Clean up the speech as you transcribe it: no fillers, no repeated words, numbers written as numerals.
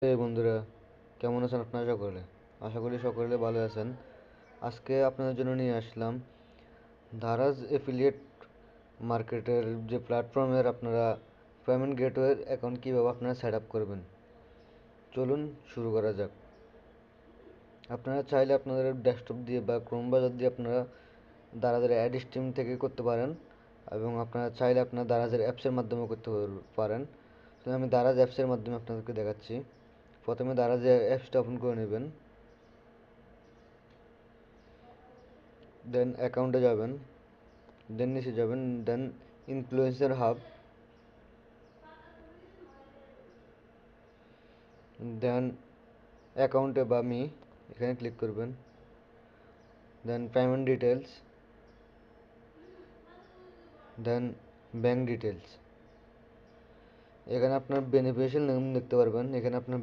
এই বন্ধুরা, কেমন আছেন আপনারা সকলে? আশা করি সকলে ভালো আছেন। আজকে আপনাদের জন্য নিয়ে আসলাম দারাজ এফিলিয়েট মার্কেটের যে প্ল্যাটফর্মের আপনারা পেমেন্ট গেটওয়ের অ্যাকাউন্ট কীভাবে আপনারা সেট আপ করবেন। চলুন শুরু করা যাক। আপনারা চাইলে আপনাদের ডেস্কটপ দিয়ে বা ক্রোম ব্রাউজার দিয়ে আপনারা দারাজের অ্যাড স্ট্রিম থেকে করতে পারেন, এবং আপনারা চাইলে আপনারা দারাজের অ্যাপসের মাধ্যমেও করতে পারেন। তো আমি দারাজ অ্যাপসের মাধ্যমে আপনাদেরকে দেখাচ্ছি। প্রথমে দারাজ অ্যাপসটা ওপেন করে নেবেন, দেন অ্যাকাউন্টে যাবেন, দেন নিচে যাবেন, দেন ইনফ্লুয়েন্সার হাব, দেন অ্যাকাউন্টে বা মি এখানে ক্লিক করবেন, দেন পেমেন্ট ডিটেলস, দেন ব্যাঙ্ক ডিটেলস। এখানে আপনার বেনিফিশিয়াল নেম দেখতে পারবেন। এখানে আপনার